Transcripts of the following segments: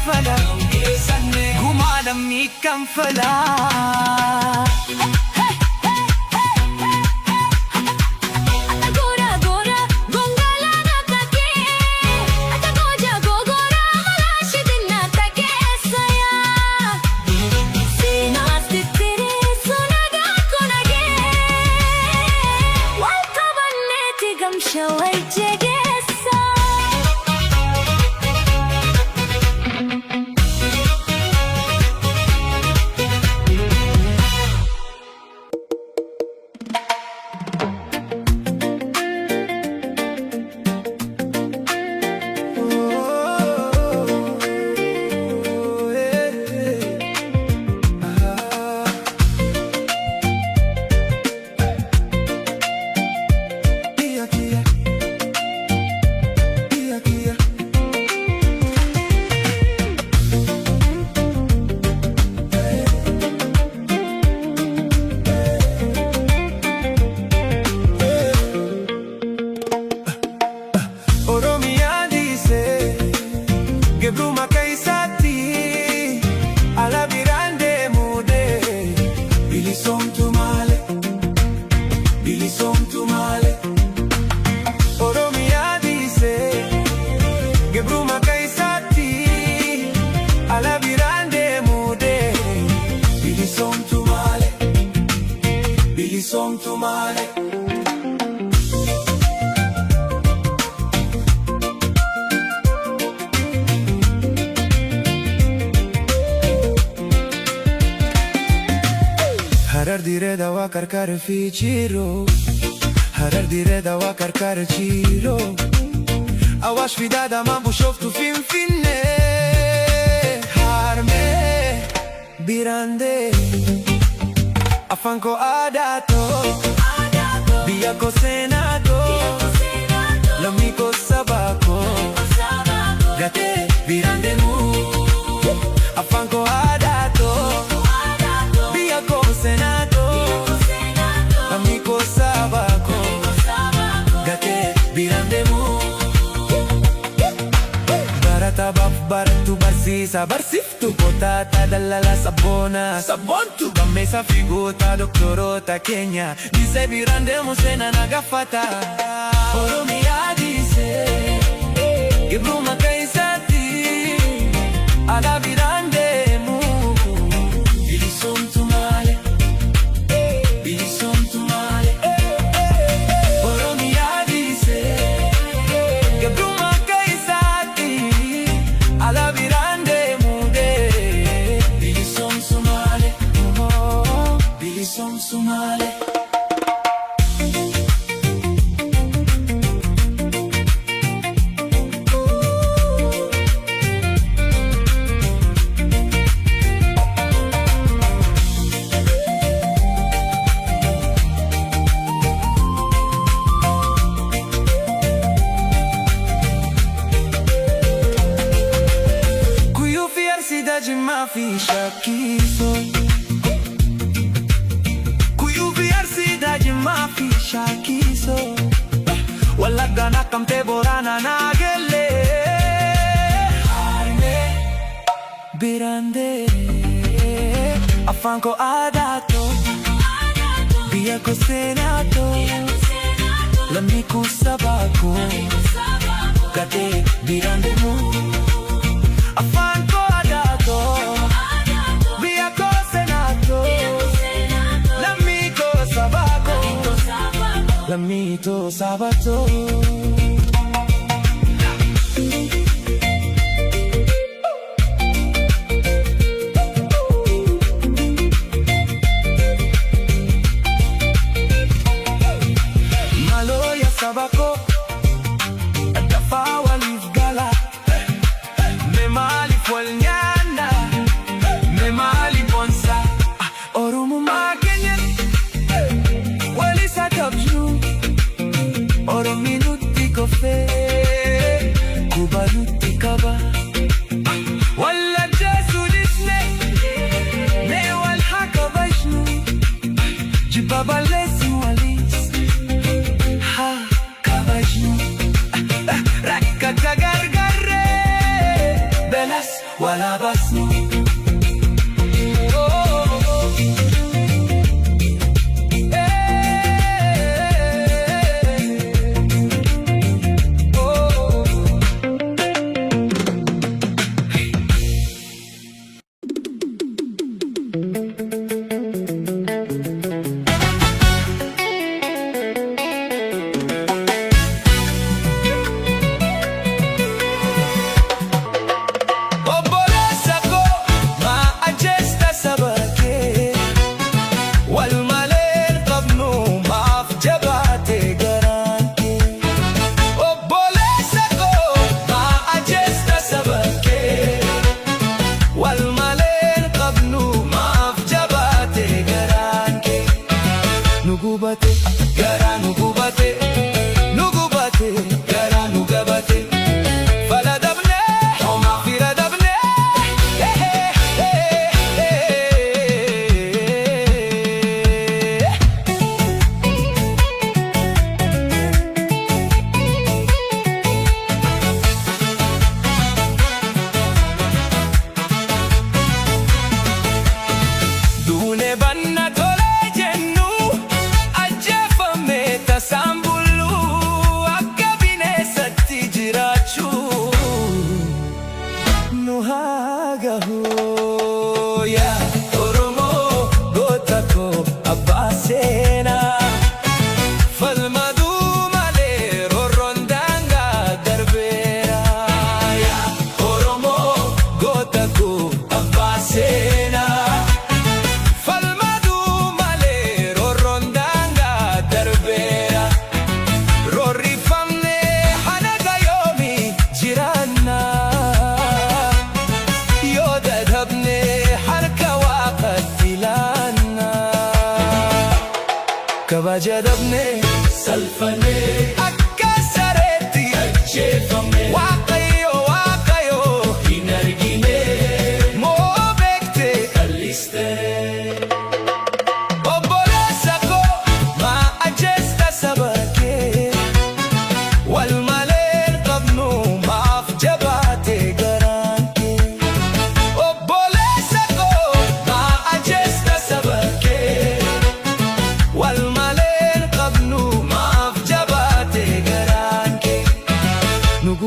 fala gumalamig kang fala. Harar direda wa karkar fi chiro, harar direda wa karkar chiro. Awash vidada mambo shoftu fin finne harme birande afanko adato biyako senato lamiko sabako gate birande mu afanko adato biyako senato lamiko sabako gate birande mu baratu barsisa barsiftu potata dallala sabona sabontu gamesa figuta doktorota Kenya dice birandemo sena nagafata Oromia dice Ibruma kaisati ala birandemo bilisum tumale bilisum tumale Oromia dice Ibruma ala birande mude bilisum sumale bilisum sumale cidade maficha quiso Kuyu biar cidade maficha quiso Wala gana kamte borana nagele Harme birande afanko adato biyako senato lamiko sabako gate birande mu afanko biyako senato lamiko sabako lamito sabato maloya sabako atafawa livgala memali fuelnyana memali bonsa orumu magenye walisa tabju oro minuti جذبني سلفني أكسرتي أجيفمي واقيو واقيو ينرجيني مو بكتي كاليستي وبولسكو ما أجست سبكي والمالين قبنو ما في جبهتي قرانكي وبولسكو ما أجست سبكي والمالين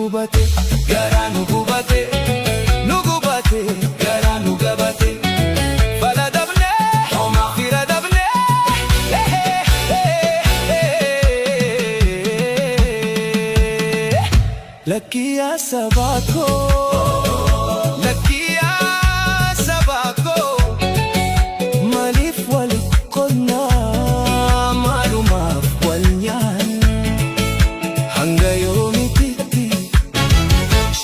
nugubate gara nugubate nugubate gara nugubate faladabne homa firadabne lakiya sabako lakiya sabako malif wal qonna maluma wal yan hangayo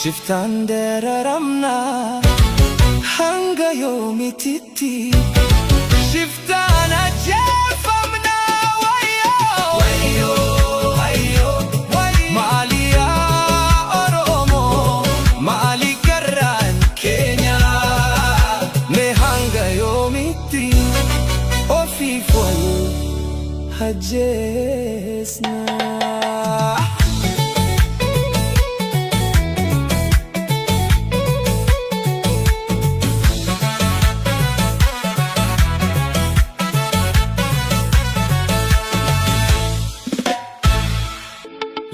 شفتان دررمنا هنگا يومي تيتي شفتان جفمنا ويو ويو ويو ماليا أورومو مالي كران كينيا مهنگا يومي تي وفي فول هجسنا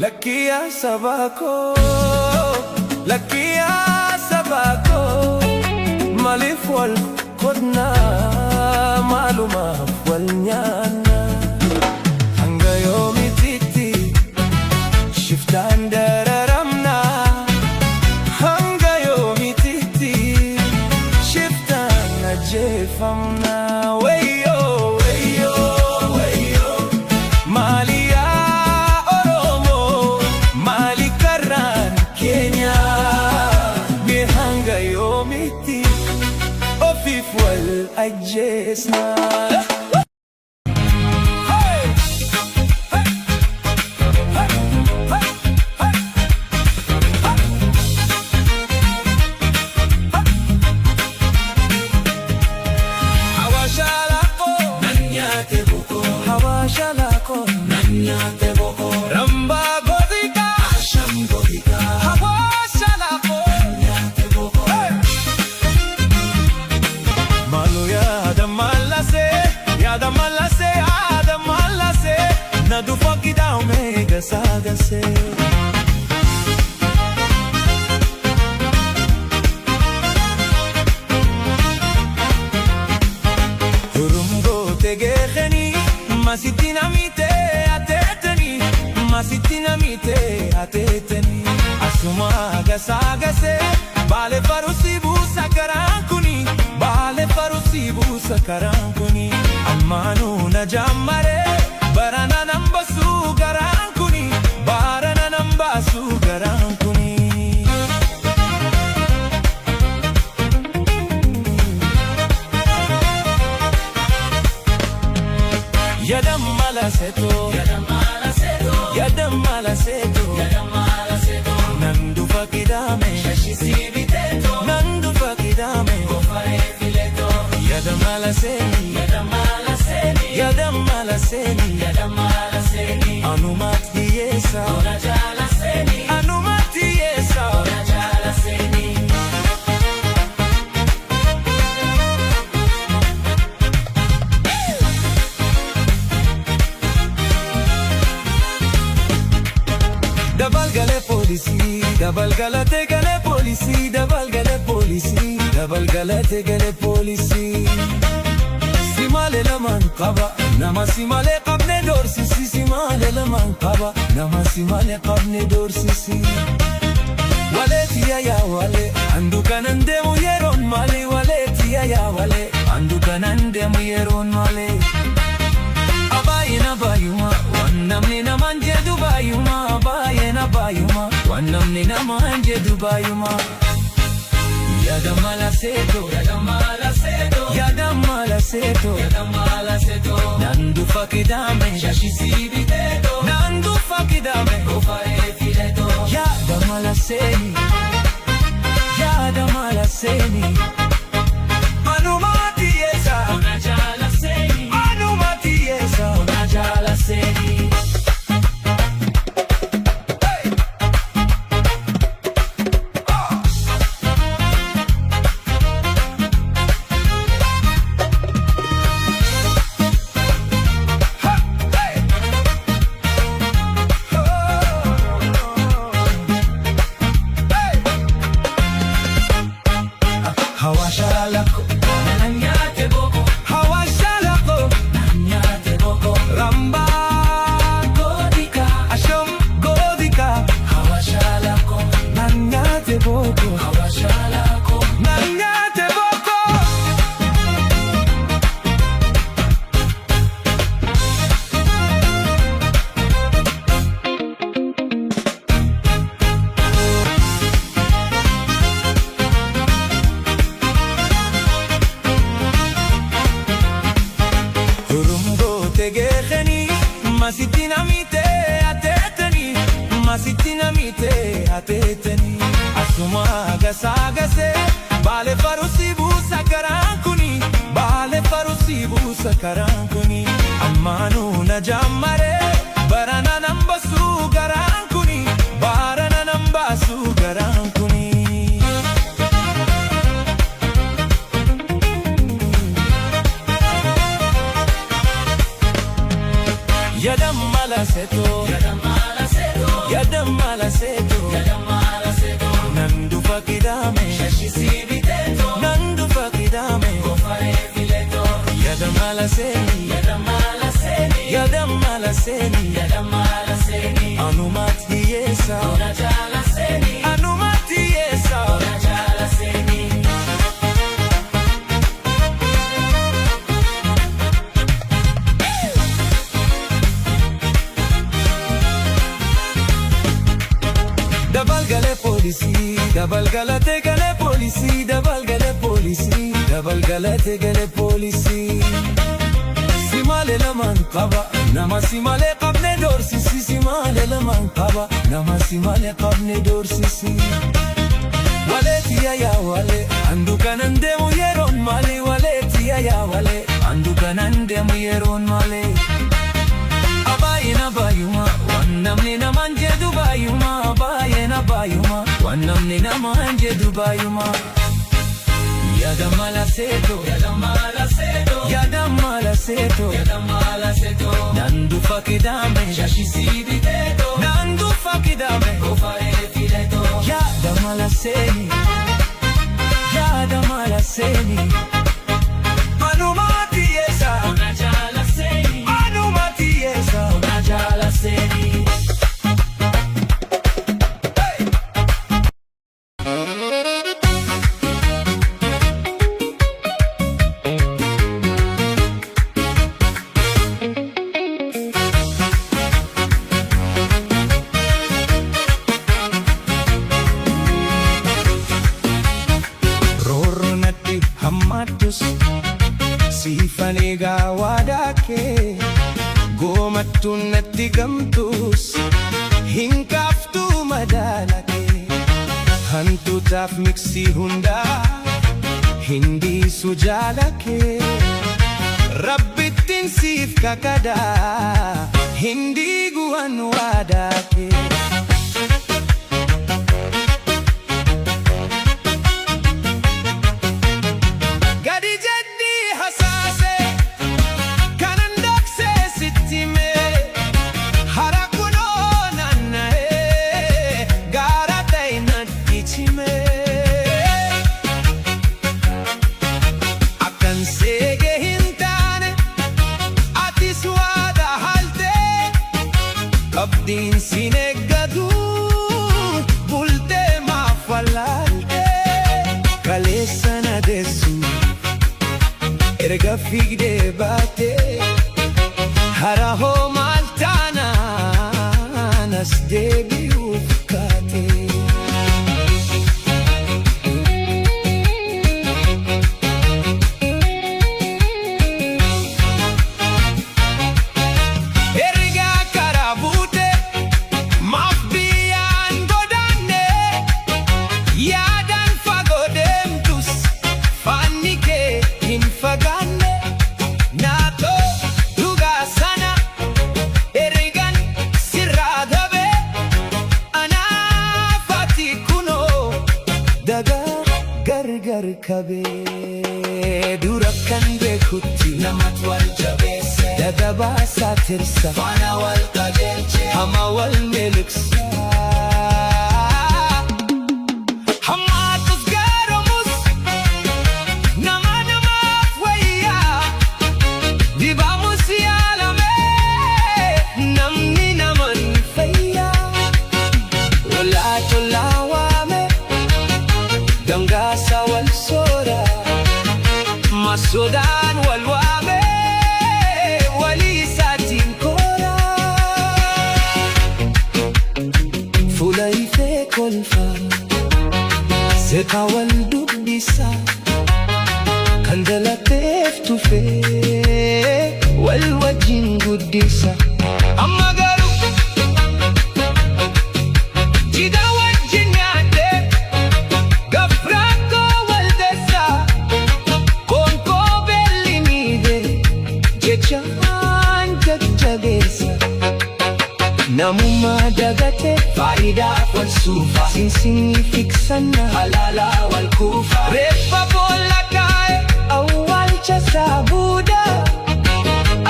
Lakiya sabako, lakiya sabako, malif wal qodna, maluma wal nyana, hanga yomi titi, shiftan dararamna, hanga yomi titi, shiftan ajefamna, wayo wayo wayo, Malia. أجسنا hawashalako nanyateboko hawashalako nanyateboko ramba godika asham godika hawashalako nanyateboko saagase. Hurungoote geekanii masitti namite ateetanii masitti namite ateetanii asuma gasaagase baale farusi buusa karaan kuni baale farusi buusa karaan kuni ammaanuu na jammare barana nambasu garaan kuni barana nambasu garaan kuni. Yadam malaseto, yadam malaseto, yadam malaseto, yadam malaseto. Nandu fakidame, shashi sibiteto. Nandu fakidame, kofare fileto. Yadam malaseni, yadam malaseni, yadam malaseni, yadam malaseni. Anumati yesa, onajala seni. Anumati yesa, onajala seni. Dabal gale polisi, dabal galate gale polisi, dabal gale polisi, dabal galate gale polisi. Simale laman qaba, nama simale qabne doorsisi. Simale laman qaba, nama simale qabne doorsisi. Waleetiya yaa wale, andu kanan deemu yeroon malee. Waleetiya yaa wale, andu kanan deemu yeroon malee. Abaayina baayuma, wannamni naman jedhu baayuma. Abaayina baayuma, wannamni naman jedhu baayuma. Yadam malaseto, yadam malaseto, yadam malaseto, yadam malaseto. Nandu fakidame, shashi sibiteto. Nandu fakidame, kofare fileto. Yadam malaseni, yadam malaseni. Anumati yesa, onajala seni. Anumati yesa, onajala seni. Hawashalako, nanyate boko. Hawashalako, nanyate boko. Ramba godika, ashom godika. Hawashalako, nanyate boko. Hawashalako, nanyate boko. Geekanii masitti namite ateetanii masitti namite ateetanii asuma gasaagase baale farusi buusa karaan kuni baale farusi buusa karaan kuni ammaanuu na jammare barana nambasu garaan kuni barana nambasu garaan kuni. Yadam malaseto, yadam malaseto, yadam malaseto, yadam malaseto. Nandu fakidame, shashi sibiteto. Nandu fakidame, kofare fileto. Yadam malaseni, yadam malaseni, yadam malaseni, yadam malaseni. Anumati yesa, onajala seni. Anumati yesa, onajala seni. Dabal gale polisi, dabal galate gale polisi, dabal gale polisi, dabal galate gale polisi. Simale laman qaba, nama simale qabne doorsisi. Simale laman qaba, nama simale qabne doorsisi. Waleetiya yaa wale, andu kanan deemu yeroon malee. Waleetiya yaa wale, andu kanan deemu yeroon malee. Abaayina baayuma, wannamni naman jedhu baayuma. Abaayina baayuma, wannamni naman jedhu baayuma. Yadamalaseto, Yadamalaseto, Yadamalaseto, Yadamalaseto. Nandu fakidame, Shashisiditeto. Nandu fakidame, Kofare fileto. Yadamalaseni, Yadamalaseni. Manumati yesa, Onajalaseni. Manumati yesa, Onajalaseni. Sifaniga wadake gomattunatti gamtus hinkaftu madalake hantutaaf miksi hunda hindi sujalake rabbittin siif kakada hindi guwan wadake. Abdiin sineggadu bultee maafalaalte kaleessa nadeessu erga fiigdee baatee hara hoo maaltaanaan as deebi'uuf kaatee. Gargar kabee dura kan beekutti namatti wal jabeesse daga baasaa tirsa faana wal qajeelche hama wal miliqsa. Hammaatus gaaramus nama namaaf wayyaa dibaamus yaalamee namni naman fayyaa olaa tolaa waame Gangaasa wal soora masodaan wal waame walii isaatiin koora fuula ifee kolfa seeqa wal dubbisa kan dalateef tufee wal wajjin guddisa. Amma garuu jida wajjin nyaate namummaa dagate faayidaa wal suufa sinsinni fiksanna halaala wal kuufa reeffa boolla kaa'e awwaalcha saabuudha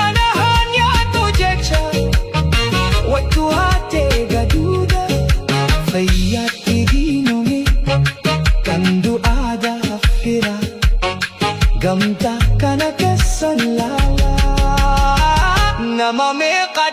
ana hanyaatu jecha wattu haatee gaduudha fayyaatti diinome kan du'aadha affira gamtaa kana keessan laala nama meeqa